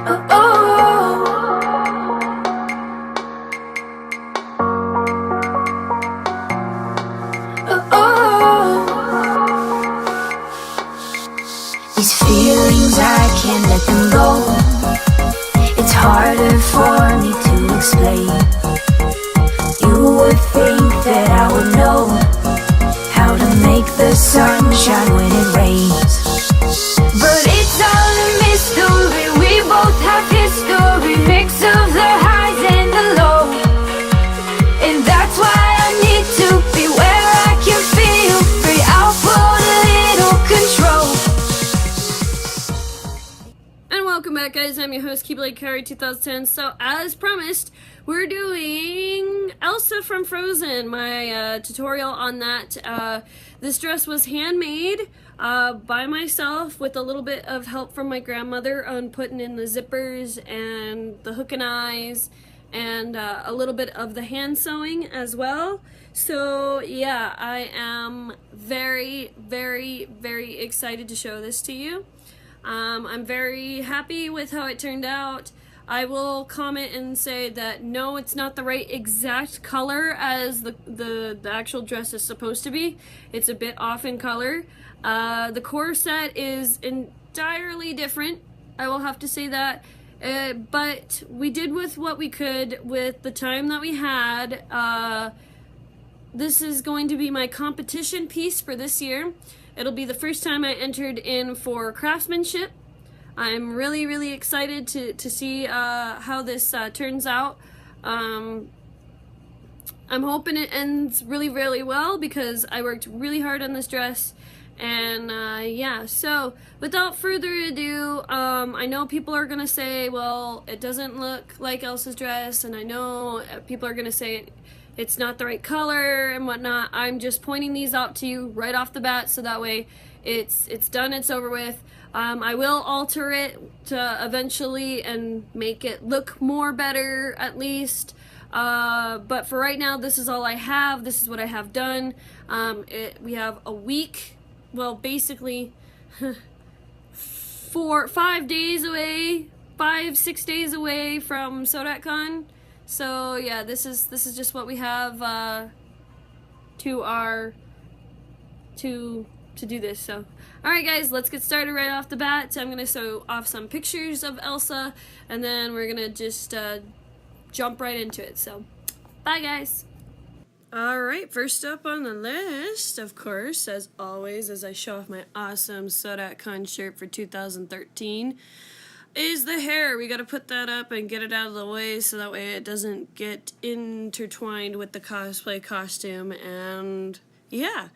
Oh, oh. Oh, oh. These feelings, I can't let them go. It's harder for me to explain. You would think that I would know how to make the sun shine when it rains. But it's all a mystery. We both have history, mix of the highs and the lows. And that's why I need to be where I can feel free. I'll put a little control. And welcome back, guys. I'm your host, Keyblade Carry 2010. So, as promised, we're doing Elsa from Frozen, my tutorial on that. This dress was handmade by myself with a little bit of help from my grandmother on putting in the zippers and the hook and eyes and a little bit of the hand sewing as well. So yeah, I am very, very, very excited to show this to you. I'm very happy with how it turned out. I will comment and say that no, it's not the right exact color as the actual dress is supposed to be. It's a bit off in color. The corset is entirely different. I will have to say that. But we did with what we could with the time that we had. This is going to be my competition piece for this year. It'll be the first time I entered in for craftsmanship. I'm really, really excited to see how this turns out. I'm hoping it ends really, really well because I worked really hard on this dress. And yeah, so without further ado, I know people are gonna say, well, it doesn't look like Elsa's dress, and I know people are gonna say it's not the right color and whatnot. I'm just pointing these out to you right off the bat so that way it's done, it's over with. I will alter it to eventually and make it look more better at least. But for right now, this is all I have. This is what I have done. We have a week, well, basically 5 days away, 6 days away from SodakCon. So yeah, this is just what we have to do this. So alright guys, let's get started right off the bat. So I'm gonna show off some pictures of Elsa and then we're gonna just jump right into it. So bye guys. Alright, first up on the list, of course, as always, as I show off my awesome SodakCon shirt for 2013, is the hair. We gotta put that up and get it out of the way so that way it doesn't get intertwined with the cosplay costume. And yeah,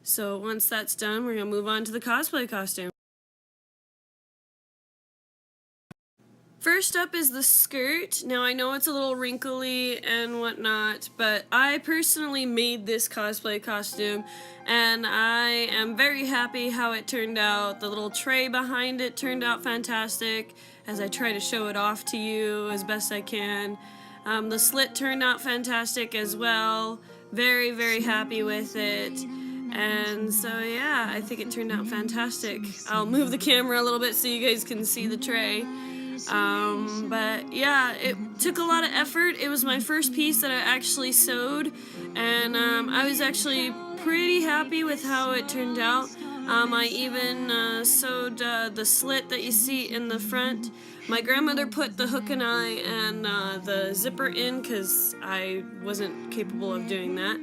so once that's done, we're gonna move on to the cosplay costume. First up is the skirt. Now I know it's a little wrinkly and whatnot, but I personally made this cosplay costume and I am very happy how it turned out. The little tray behind it turned out fantastic as I try to show it off to you as best I can. The slit turned out fantastic as well. Very, very happy with it. And so yeah, I think it turned out fantastic. I'll move the camera a little bit so you guys can see the tray. But yeah, it took a lot of effort. It was my first piece that I actually sewed, and I was actually pretty happy with how it turned out. I even sewed the slit that you see in the front. My grandmother put the hook and eye and the zipper in because I wasn't capable of doing that.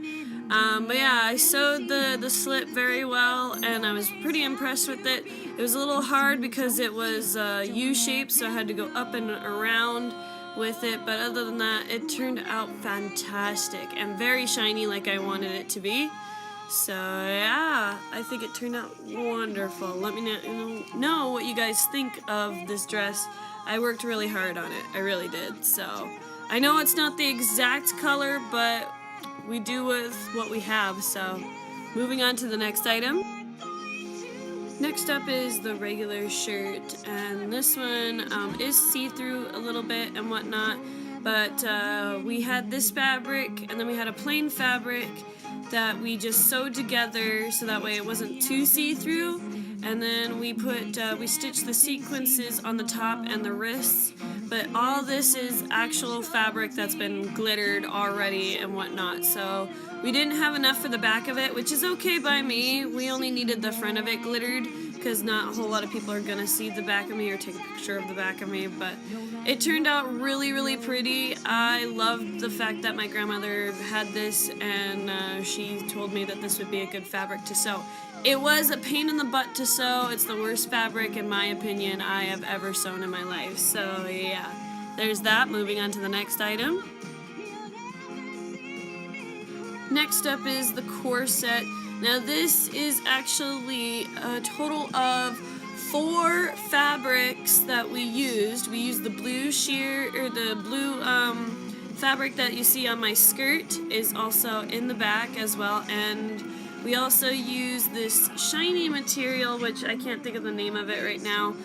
But yeah, I sewed the slit very well and I was pretty impressed with it. It was a little hard because it was U-shaped, so I had to go up and around with it, but other than that, it turned out fantastic and very shiny like I wanted it to be. So yeah, I think it turned out wonderful. Let me know what you guys think of this dress. I worked really hard on it, I really did. So I know it's not the exact color, but we do with what we have. So moving on to the next item. Next up is the regular shirt, and this one is see-through a little bit and whatnot, but we had this fabric and then we had a plain fabric that we just sewed together so that way it wasn't too see-through, and then we stitched the sequences on the top and the wrists. But all this is actual fabric that's been glittered already and whatnot. So we didn't have enough for the back of it, which is okay by me. We only needed the front of it glittered because not a whole lot of people are gonna see the back of me or take a picture of the back of me. But it turned out really, really pretty. I loved the fact that my grandmother had this, and she told me that this would be a good fabric to sew. It was a pain in the butt to sew. It's the worst fabric, in my opinion, I have ever sewn in my life. So yeah, there's that. Moving on to the next item. Next up is the corset. Now this is actually a total of 4 fabrics that we used. We used the blue sheer, or the blue fabric that you see on my skirt is also in the back as well, and we also use this shiny material, which I can't think of the name of it right now,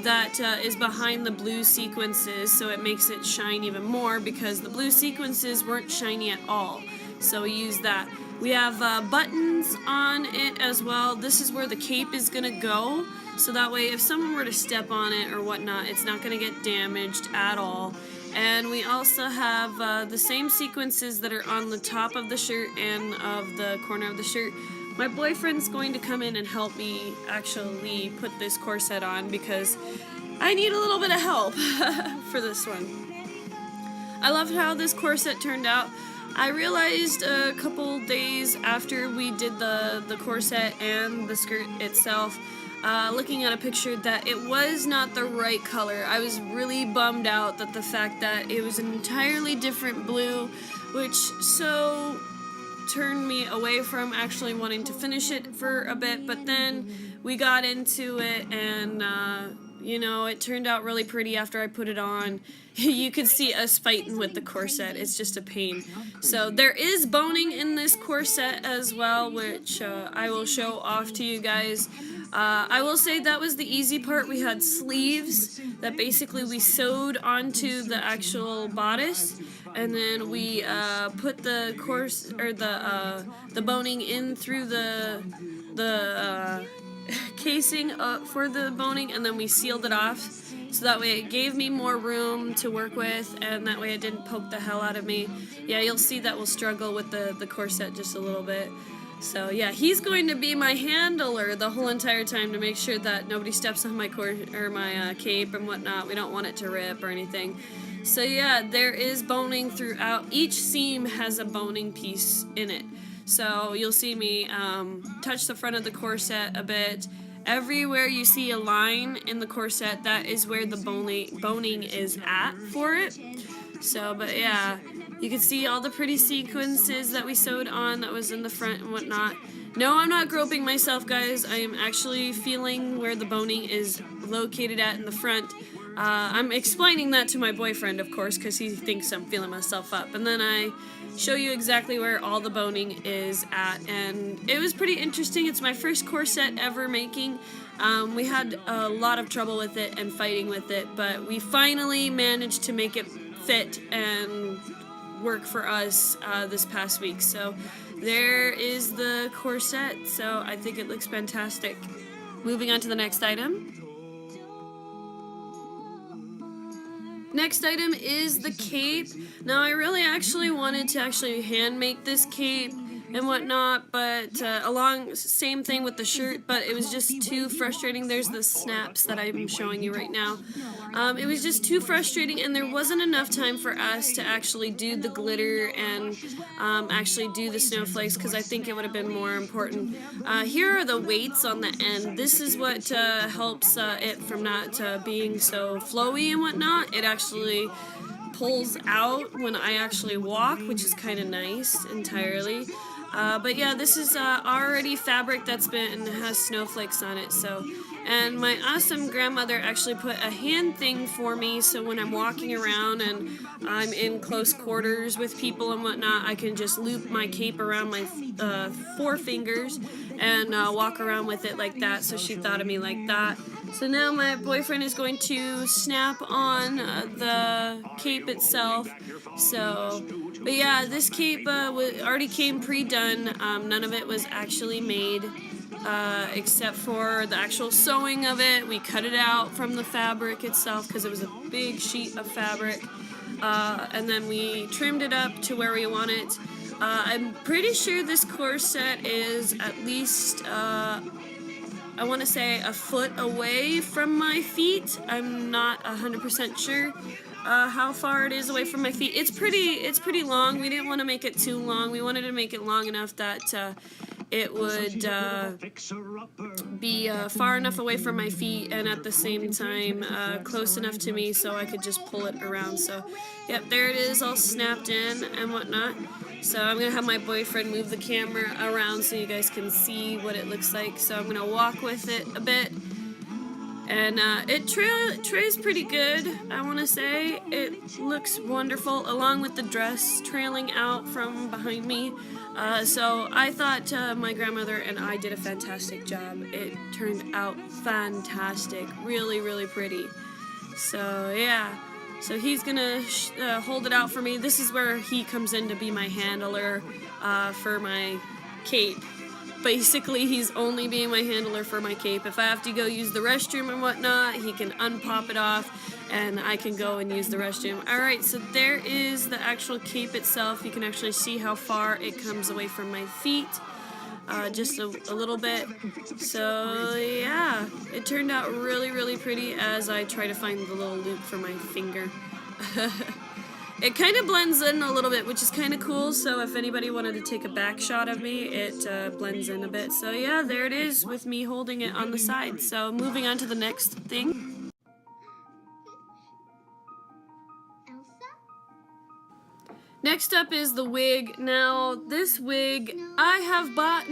that is behind the blue sequences, so it makes it shine even more because the blue sequences weren't shiny at all. So we use that. We have buttons on it as well. This is where the cape is gonna go, so that way if someone were to step on it or whatnot, it's not gonna get damaged at all. And we also have the same sequences that are on the top of the shirt and of the corner of the shirt. My boyfriend's going to come in and help me actually put this corset on because I need a little bit of help for this one. I love how this corset turned out. I realized a couple days after we did the corset and the skirt itself, looking at a picture, that it was not the right color. I was really bummed out that the fact that it was an entirely different blue, which so turned me away from actually wanting to finish it for a bit. But then we got into it, and you know, it turned out really pretty after I put it on. You could see us fighting with the corset. It's just a pain. So there is boning in this corset as well, which I will show off to you guys. I will say that was the easy part. We had sleeves that basically we sewed onto the actual bodice, and then we put the the boning in through the casing for the boning, and then we sealed it off. So that way it gave me more room to work with, and that way it didn't poke the hell out of me. Yeah, you'll see that we'll struggle with the corset just a little bit. So yeah, he's going to be my handler the whole entire time to make sure that nobody steps on my my cape and whatnot. We don't want it to rip or anything. So yeah, there is boning throughout. Each seam has a boning piece in it. So you'll see me touch the front of the corset a bit. Everywhere you see a line in the corset, that is where the boning is at for it. So, but yeah, you can see all the pretty sequences that we sewed on that was in the front and whatnot. No, I'm not groping myself, guys. I am actually feeling where the boning is located at in the front. I'm explaining that to my boyfriend, of course, because he thinks I'm feeling myself up. And then I show you exactly where all the boning is at, and it was pretty interesting. It's my first corset ever making. We had a lot of trouble with it and fighting with it, but we finally managed to make it fit and work for us this past week. So there is the corset. So I think it looks fantastic. Moving on to the next item. Next item is the cape. Now I really actually wanted to hand make this cape and whatnot, but same thing with the shirt, but it was just too frustrating. There's the snaps that I'm showing you right now. It was just too frustrating, and there wasn't enough time for us to actually do the glitter and actually do the snowflakes, because I think it would have been more important. Here are the weights on the end. This is what helps it from not being so flowy and whatnot. It actually pulls out when I actually walk, which is kind of nice entirely. But yeah, this is already fabric that's has snowflakes on it. So, and my awesome grandmother actually put a hand thing for me, so when I'm walking around and I'm in close quarters with people and whatnot, I can just loop my cape around my 4 fingers and walk around with it like that. So she thought of me like that. So now my boyfriend is going to snap on the cape itself. So, but yeah, this cape already came pre-done. None of it was actually made. except for the actual sewing of it. We cut it out from the fabric itself because it was a big sheet of fabric, and then we trimmed it up to where we want it. I'm pretty sure this corset is at least, I want to say a foot away from my feet. I'm not 100% sure how far it is away from my feet. It's pretty long. We didn't want to make it too long. We wanted to make it long enough that it would be far enough away from my feet and at the same time close enough to me so I could just pull it around. So, yep, there it is, all snapped in and whatnot. So I'm going to have my boyfriend move the camera around so you guys can see what it looks like. So I'm going to walk with it a bit. And it trays pretty good, I want to say. It looks wonderful, along with the dress trailing out from behind me. So I thought my grandmother and I did a fantastic job. It turned out fantastic, really, really pretty. So yeah, so he's gonna hold it out for me. This is where he comes in to be my handler for my cape. Basically, he's only being my handler for my cape. If I have to go use the restroom and whatnot, he can unpop it off and I can go and use the restroom. Alright, so there is the actual cape itself. You can actually see how far it comes away from my feet. Just a little bit. So yeah, it turned out really, really pretty as I try to find the little loop for my finger. It kind of blends in a little bit, which is kind of cool, so if anybody wanted to take a back shot of me, it blends in a bit. So yeah, there it is with me holding it on the side. So moving on to the next thing. Next up is the wig. Now, this wig, I have bought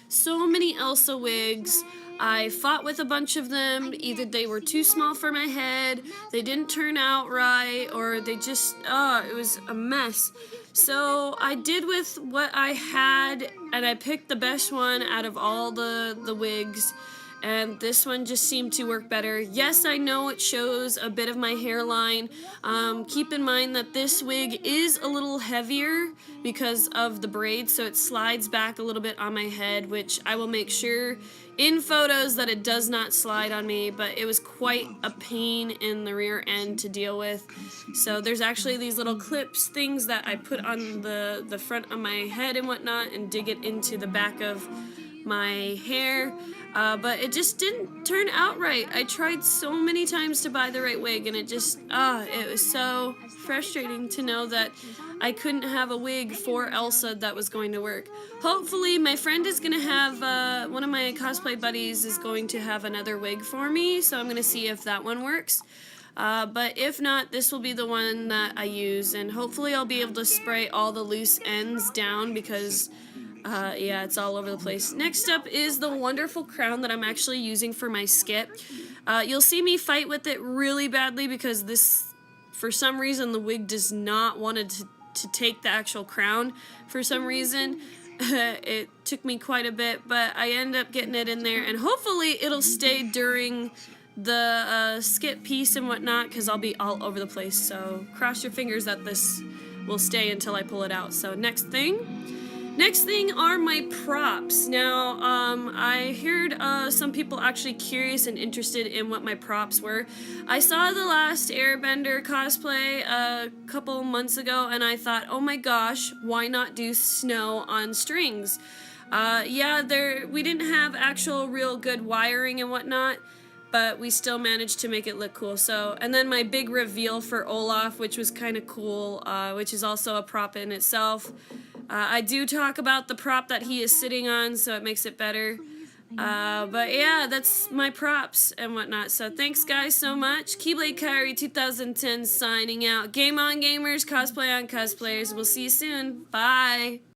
so many Elsa wigs. I fought with a bunch of them. Either they were too small for my head, they didn't turn out right, or they just, it was a mess. So I did with what I had, and I picked the best one out of all the wigs. And this one just seemed to work better. Yes, I know it shows a bit of my hairline. Keep in mind that this wig is a little heavier because of the braids, so it slides back a little bit on my head, which I will make sure in photos that it does not slide on me, but it was quite a pain in the rear end to deal with. So there's actually these little clips, things that I put on the front of my head and whatnot and dig it into the back of my hair. But it just didn't turn out right. I tried so many times to buy the right wig, and it just, it was so frustrating to know that I couldn't have a wig for Elsa that was going to work. Hopefully, my friend is going to have, one of my cosplay buddies is going to have another wig for me, so I'm going to see if that one works. But if not, this will be the one that I use, and hopefully I'll be able to spray all the loose ends down because yeah, it's all over the place. Next up is the wonderful crown that I'm actually using for my skit. You'll see me fight with it really badly because this, for some reason, the wig does not want to take the actual crown for some reason. It took me quite a bit, but I end up getting it in there, and hopefully it'll stay during the skit piece and whatnot because I'll be all over the place. So cross your fingers that this will stay until I pull it out. So next thing are my props. Now, I heard some people actually curious and interested in what my props were. I saw the last Airbender cosplay a couple months ago, and I thought, oh my gosh, why not do snow on strings? Yeah, we didn't have actual real good wiring and whatnot, but we still managed to make it look cool. So, and then my big reveal for Olaf, which was kind of cool, which is also a prop in itself. I do talk about the prop that he is sitting on, so it makes it better. But yeah, that's my props and whatnot. So thanks guys so much. Keyblade Kyrie 2010 signing out. Game on gamers, cosplay on cosplayers. We'll see you soon. Bye.